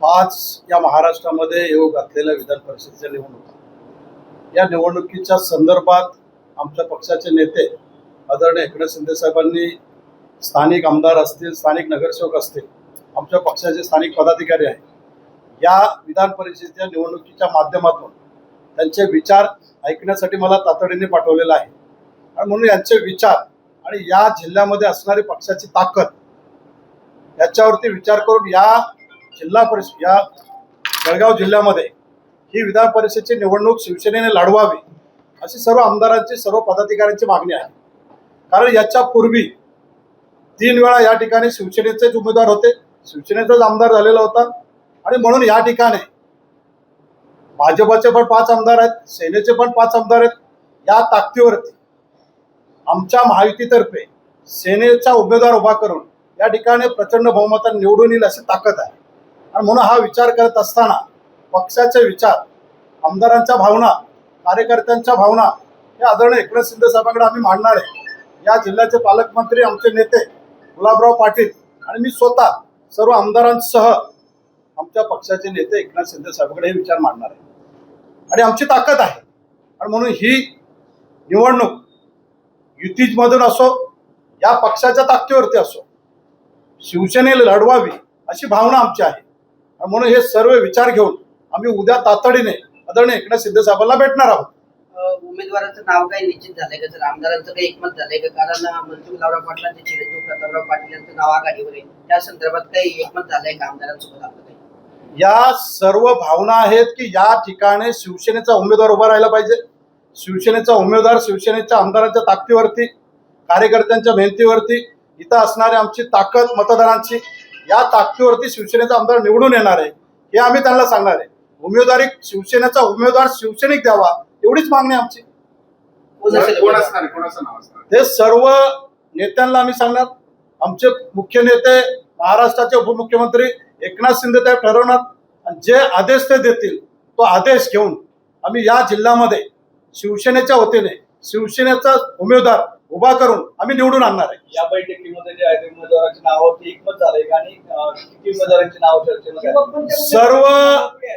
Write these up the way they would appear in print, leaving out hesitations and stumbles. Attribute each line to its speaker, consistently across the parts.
Speaker 1: 5 या महाराष्ट्रामध्ये येऊ घातलेल्या विधान परिषदेच्या निवडणुका, या निवडणुकीच्या संदर्भात आमच्या पक्षाचे नेते आदरणीय एकनाथ शिंदे साहेबांनी स्थानिक आमदार असतील, स्थानिक नगरसेवक असतील, आमच्या पक्षाचे स्थानिक पदाधिकारी आहेत, या विधान परिषदेच्या निवडणुकीच्या माध्यमातून त्यांचे विचार ऐकण्यासाठी मला तातडीने पाठवलेलं आहे. आणि म्हणून यांचे विचार आणि या जिल्ह्यामध्ये असणारी पक्षाची ताकद याच्यावरती विचार करून या जिल्हा परिषद या जळगाव जिल्ह्यामध्ये ही विधान परिषदेची निवडणूक शिवसेनेने लढवावी अशी सर्व आमदारांची, सर्व पदाधिकाऱ्यांची मागणी आहे. कारण याच्या पूर्वी 3 वेळा या ठिकाणी शिवसेनेचेच उमेदवार होते, शिवसेनेचाच आमदार झालेला होता. आणि म्हणून या ठिकाणी भाजपचे पण 5 आमदार आहेत, सेनेचे पण 5 आमदार आहेत. या ताकदीवरती आमच्या महायुतीतर्फे सेनेचा उमेदवार उभा करून या ठिकाणी प्रचंड बहुमताने निवडून येईल अशी ताकद आहे. आणि म्हणून हा विचार करत असताना पक्षाचे विचार, आमदारांच्या भावना, कार्यकर्त्यांच्या भावना हे आदरणीय एकनाथ शिंदे साहेबांकडे आम्ही मांडणार आहे. या जिल्ह्याचे पालकमंत्री, आमचे नेते गुलाबराव पाटील आणि मी स्वतः सर्व आमदारांसह आमच्या पक्षाचे नेते एकनाथ शिंदे साहेबांकडे हे विचार मांडणार आहे. आणि आमची ताकद आहे. आणि म्हणून ही निवडणूक युतीमधून असो, या पक्षाच्या ताकदीवरती असो, शिवसेनेला लढवावी अशी भावना आमची आहे. आणि म्हणून हे सर्व विचार घेऊन आम्ही उद्या तातडीने आदरणीय एकनाथ शिंदे साहेबांना भेटणार आहोत.
Speaker 2: उमेदवाराचं नाव काही निश्चित झालंय का सर? आमदारांचं काही एकमत झालंय का? कारण मंत्री गुलाबराव पाटलांचे चिरंजीव प्रतापराव पाटील यांचं नाव आघाडीवर आहे, त्या संदर्भात काही एकमत झालंय का आमदारांसोबत आपलं काही?
Speaker 1: या सर्व भावना आहेत की या ठिकाणी शिवसेनेचा उमेदवार उभा राहायला पाहिजे. शिवसेनेचा उमेदवार शिवसेनेच्या आमदारांच्या ताकदीवरती, कार्यकर्त्यांच्या मेहनतीवरती, इथं असणारी आमची ताकद मतदारांची, या ताकदीवरती शिवसेनेचा आमदार निवडून येणार आहे हे आम्ही त्यांना सांगणार आहे. उमेदवारी शिवसेनेचा उमेदवार शिवसैनिक द्यावा एवढीच मागणी आमची. हे सर्व नेत्यांना आम्ही सांगणार. आमचे मुख्य नेते, महाराष्ट्राचे उपमुख्यमंत्री एकनाथ शिंदे साहेब ठरवणार. आणि जे आदेश ते देतील तो आदेश घेऊन आम्ही या जिल्ह्यामध्ये शिवसेनेच्या वतीने शिवसेनेचा उमेदवार उभा करून आम्ही निवडून आणणार आहे.
Speaker 3: या बैठकीमध्ये जे आहे उमेदवारांची नावावरती एकमत झालंय का आणि किती उमेदवारांची नाव चर्चेमध्ये?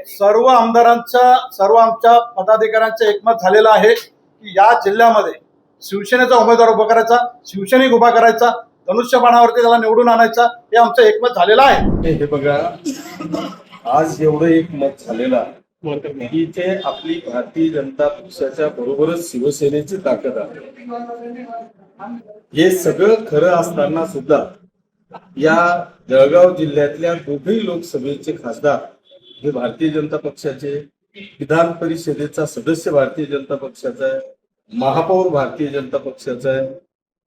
Speaker 1: सर्व आमदारांच्या, सर्व आमच्या पदाधिकाऱ्यांचं एकमत झालेलं आहे की या जिल्ह्यामध्ये शिवसेनेचा उमेदवार उभा करायचा, शिवसैनिक उभा करायचा, धनुष्यबाणावरती त्याला निवडून आणायचा, हे आमचं एकमत झालेलं आहे.
Speaker 4: हे बघा, आज एवढं एकमत झालेलं आहे की इथे आपली भारतीय जनता पक्षाच्या बरोबरच शिवसेनेची ताकद आहे. हे सगळं खरं असताना सुद्धा या जळगाव जिल्ह्यातल्या 2ही लोकसभेचे खासदार हे भारतीय जनता पक्षाचे, विधान परिषदेचा सदस्य भारतीय जनता पक्षाचा आहे, महापौर भारतीय जनता पक्षाचा आहे,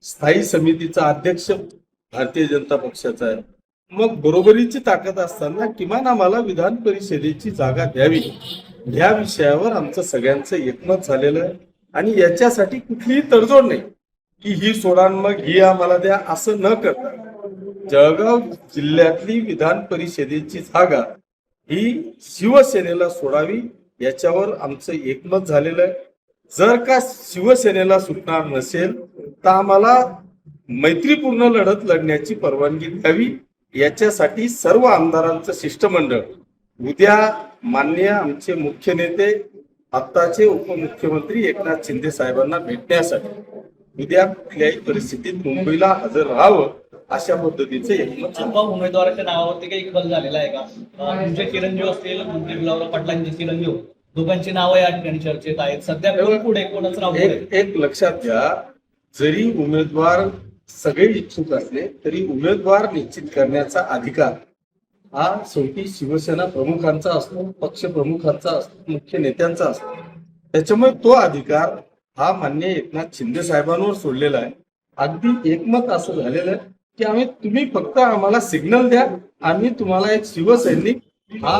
Speaker 4: स्थायी समितीचा अध्यक्ष भारतीय जनता पक्षाचा आहे. मग बरोबरीची ताकद असताना किमान आम्हाला विधान परिषदेची जागा द्यावी या विषयावर आमचं सगळ्यांचं एकमत झालेलं आहे. आणि याच्यासाठी कुठलीही तडजोड नाही की ही सोडा मग ही आम्हाला द्या, असं न करता जळगाव जिल्ह्यातली विधान परिषदेची जागा ही शिवसेनेला सोडावी याच्यावर आमचं एकमत झालेलं आहे. जर का शिवसेनेला सुटणार नसेल तर आम्हाला मैत्रीपूर्ण लढत लढण्याची परवानगी द्यावी. याच्यासाठी सर्व आमदारांचं शिष्टमंडळ उद्या माननीय आमचे मुख्य नेते, आत्ताचे उपमुख्यमंत्री एकनाथ शिंदे साहेबांना भेटण्यासाठी उद्या कुठल्याही परिस्थितीत मुंबईला हजर राहावं अशा पद्धतीचं एकमत.
Speaker 3: उमेदवाराच्या नावावरती काही बदल झालेला आहे का? तुमचे चिरंजीव असतील, मंत्री गुलाबराव पाटलांचे चिरंजीव, दोघांची नावं या ठिकाणी चर्चेत आहेत. सध्या पुढे कोणाचं नाव?
Speaker 4: एक लक्षात घ्या, जरी उमेदवार सगळे इच्छुक असले तरी उमेदवार निश्चित करण्याचा अधिकार हा शेवटी शिवसेना प्रमुखांचा असतो, पक्ष प्रमुखांचा असतो, मुख्य नेत्यांचा असतो. त्याच्यामुळे तो अधिकार हा माननीय एकनाथ शिंदे साहेबांवर सोडलेला आहे. अगदी एकमत असं झालेलं आहे की तुम्ही फक्त आम्हाला सिग्नल द्या, आम्ही तुम्हाला एक शिवसैनिक हा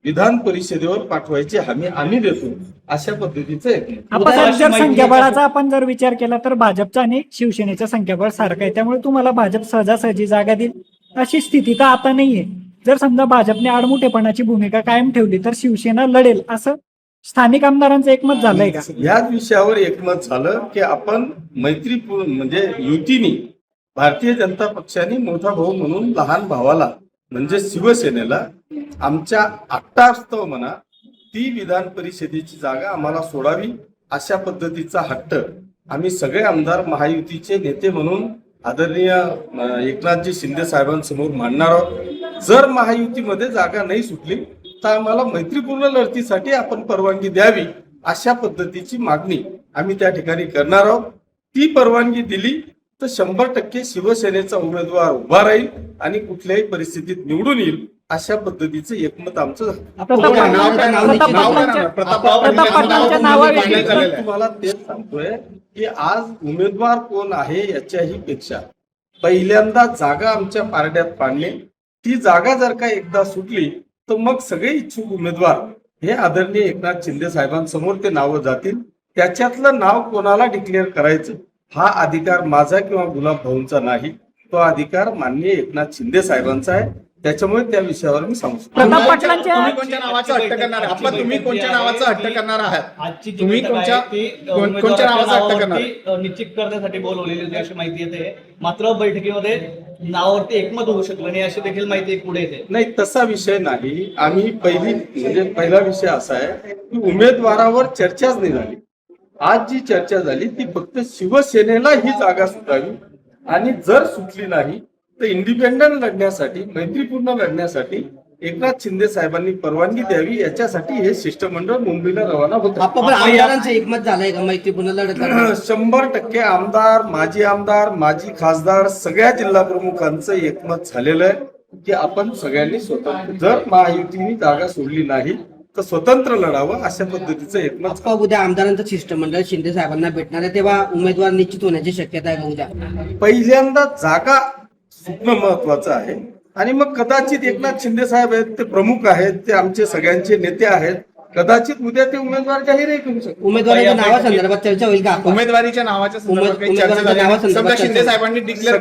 Speaker 4: विधान परिषदेवर पाठवायची हमी आम्ही देतो, अशा पद्धतीचं एकमत.
Speaker 5: आपण जर संख्याबळाचा आपण जर विचार केला तर भाजपचा आणि शिवसेनेचा संख्याबळ सारखं आहे, त्यामुळे तुम्हाला भाजप सहजासहजी जागा देईल अशी स्थिती तर आता नाहीये. जर समजा भाजपने आडमुठेपणाची भूमिका कायम ठेवली तर शिवसेना लढेल असं स्थानिक आमदारांचं एकमत झालंय का?
Speaker 4: याच विषयावर एकमत झालं की आपण मैत्रीपूर्ण म्हणजे युतीने भारतीय जनता पक्षाने मोठा भाऊ म्हणून लहान भावाला म्हणजे शिवसेनेला आमच्या आट्टास्तव म्हणा ती विधान परिषदेची जागा आम्हाला सोडावी अशा पद्धतीचा हट्ट आम्ही सगळे आमदार महायुतीचे नेते म्हणून आदरणीय एकनाथजी शिंदे साहेबांसमोर मांडणार आहोत. जर महायुतीमध्ये जागा नाही सुटली तर आम्हाला मैत्रीपूर्ण लढतीसाठी आपण परवानगी द्यावी अशा पद्धतीची मागणी आम्ही त्या ठिकाणी करणार आहोत. ती परवानगी दिली तर 100% शिवसेनेचा उमेदवार उभा राहील आणि कुठल्याही परिस्थितीत निवडून येईल अशा पद्धतीचं एकमत आमचं झालं.
Speaker 5: प्रताप नावाविषयी
Speaker 4: मी तुम्हाला तेच सांगतोय की आज उमेदवार कोण आहे याच्याही पेक्षा पहिल्यांदा जागा आमच्या पारड्यात पाडणे, ती जागा जर का एकदा सुटली तर मग सगळे इच्छुक उमेदवार हे आदरणीय एकनाथ शिंदे साहेबांसमोर ते नावं जातील. त्याच्यातलं नाव कोणाला डिक्लेअर करायचं हा अधिकार माझा किंवा गुलाब भाऊंचा नाही, तो अधिकार माननीय एकनाथ शिंदे साहेबांचा आहे. त्याच्यामुळे त्या विषयावर मी सांगू शकतो.
Speaker 5: प्रताप पाटलांच्या
Speaker 6: तुम्ही कोणत्या नावाचा हट्ट करणार आहे? आपण तुम्ही कोणत्या नावाचा हट्ट करणार आहात?
Speaker 3: आजची जी
Speaker 6: तुम्ही
Speaker 3: बैठक
Speaker 6: कोणत्या-
Speaker 3: आहे ती
Speaker 6: कोणत्या नावाचा हट्ट करणार?
Speaker 3: नावावरती निश्चित करण्यासाठी बोलवलेली होती अशी माहिती येते. मात्र बैठकीमध्ये नावावरती एकमत होऊ शकलं नाही अशी देखील माहिती पुढे येते.
Speaker 4: नाही, तसा विषय नाही. आम्ही पहिला विषय असा आहे की उमेदवारावर चर्चाच नाही झाली. आज जी चर्चा झाली ती फक्त शिवसेनेला ही जागा सुटावी आणि जर सुटली नाही तर इंडिपेंडंट लढण्यासाठी, मैत्रीपूर्ण लढण्यासाठी एकनाथ शिंदे साहेबांनी परवानगी द्यावी याच्यासाठी हे शिष्टमंडळ मुंबईला रवाना होतं.
Speaker 2: आपण आमदारांचं एकमत झालंय का मैत्रीपूर्ण लढत करण्याचं?
Speaker 4: 100% आमदार, माजी खासदार सगळ्या जिल्हा प्रमुखांचं एकमत झालेलं आहे की आपण सगळ्यांनी स्वतंत्र, जर महायुतीने जागा सोडली नाही तर स्वतंत्र लढावं अशा पद्धतीचं एकमत.
Speaker 2: आपण उद्या आमदारांचं शिष्टमंडळ शिंदे साहेबांना भेटणार आहे तेव्हा उमेदवार निश्चित होण्याची शक्यता आहे का उद्या?
Speaker 4: पहिल्यांदा जागा सुटणं महत्वाचं आहे आणि मग कदाचित एकनाथ शिंदे साहेब आहेत, ते प्रमुख आहेत, ते आमचे सगळ्यांचे नेते आहेत, कदाचित उद्या ते उमेदवार जाहीरही करू शकतात.
Speaker 2: उमेदवाराच्या नावासंदर्भात चर्चा होईल का आपण?
Speaker 6: उमेदवारीच्या नावाच्या संदर्भात काही चर्चा
Speaker 2: उमेदवाराच्या
Speaker 6: झाली?
Speaker 2: नावासंदर्भात
Speaker 6: समजा शिंदे साहेबांनी डिक्लेअर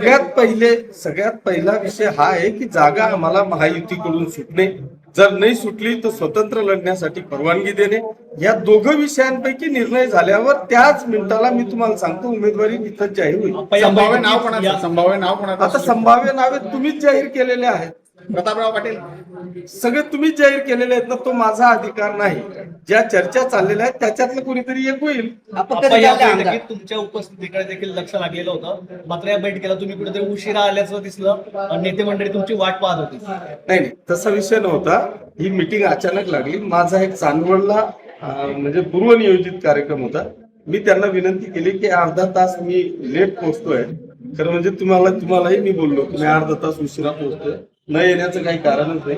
Speaker 4: सगळ्यात पहिला विषय हा आहे की जागा आम्हाला महायुतीकडून सुटणे, जर नाही सुटली तर स्वतंत्र लढण्यासाठी परवानगी देणे. या दोघं विषयांपैकी निर्णय झाल्यावर त्याच मिनिटाला मी तुम्हाला सांगतो उमेदवारी तिथं जाहीर होईल.
Speaker 6: संभाव्य नाव कोणाचं? संभाव्य नाव कोणाचं?
Speaker 4: आता संभाव्य नावे तुम्हीच जाहीर केलेले आहेत,
Speaker 6: प्रतापराव पाटील.
Speaker 4: सगळे तुम्हीच जाहीर केलेले आहेत ना, तो माझा अधिकार नाही. ज्या चर्चा चाललेल्या आहेत त्याच्यातलं कोणीतरी एक होईल.
Speaker 2: आपण
Speaker 3: आपण
Speaker 2: कधी
Speaker 3: या
Speaker 2: जाते आमदार?
Speaker 3: बैठकीत तुमच्या उपस्थितीकडे देखील लक्ष लागलेलं होतं. मात्र या बैठकीला तुम्ही कुठेतरी उशिरा आल्याचं दिसलं. नेते मंडळी तुमची वाट पाहत होती.
Speaker 4: नाही, तसा विषय नव्हता. ही मीटिंग अचानक लागली. माझा एक चांदवडला म्हणजे पूर्वनियोजित कार्यक्रम होता. मी त्यांना विनंती केली की अर्धा तास मी लेट पोहोचतोय. खरं म्हणजे तुम्हालाही मी बोललो की मी अर्धा तास उशिरा पोहोचतोय. न येण्याचं काही कारणच नाही.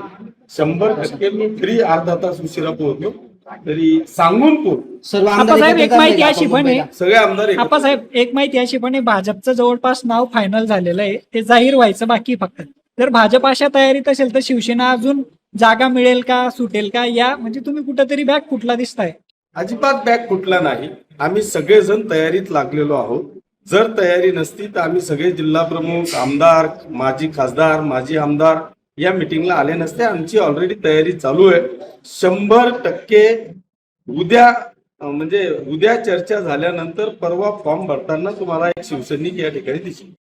Speaker 4: 100% मी फ्री अर्धा तास उशिरा पोहोचलो तरी सांगून पोहोचलो.
Speaker 2: सर्व
Speaker 5: आप्पासाहेब, एक माहिती अशी पण आहे,
Speaker 4: सगळे आमदार एकत्र.
Speaker 5: आप्पासाहेब एक माहिती अशी पण आहे, भाजपचं जवळपास नाव फायनल झालेलं आहे, ते जाहीर व्हायचं बाकी फक्त. जर भाजप अशा तयारीत असेल तर शिवसेना अजून जागा मिळेल का, सुटेल का, या म्हणजे तुम्ही कुठेतरी बॅग फुटला दिसताय.
Speaker 4: अजिबात बॅग कुठला नाही. आम्ही सगळेजण तयारीत लागलेलो आहोत. जर तयारी नसती तर आम्ही सगळे जिल्हा प्रमुख, आमदार, माजी खासदार, माजी आमदार या मिटिंगला आले नसते. आमची ऑलरेडी तयारी चालू आहे. 100% उद्या चर्चा झाल्यानंतर परवा फॉर्म भरताना तुम्हाला एक शिवसैनिक या ठिकाणी दिसेल.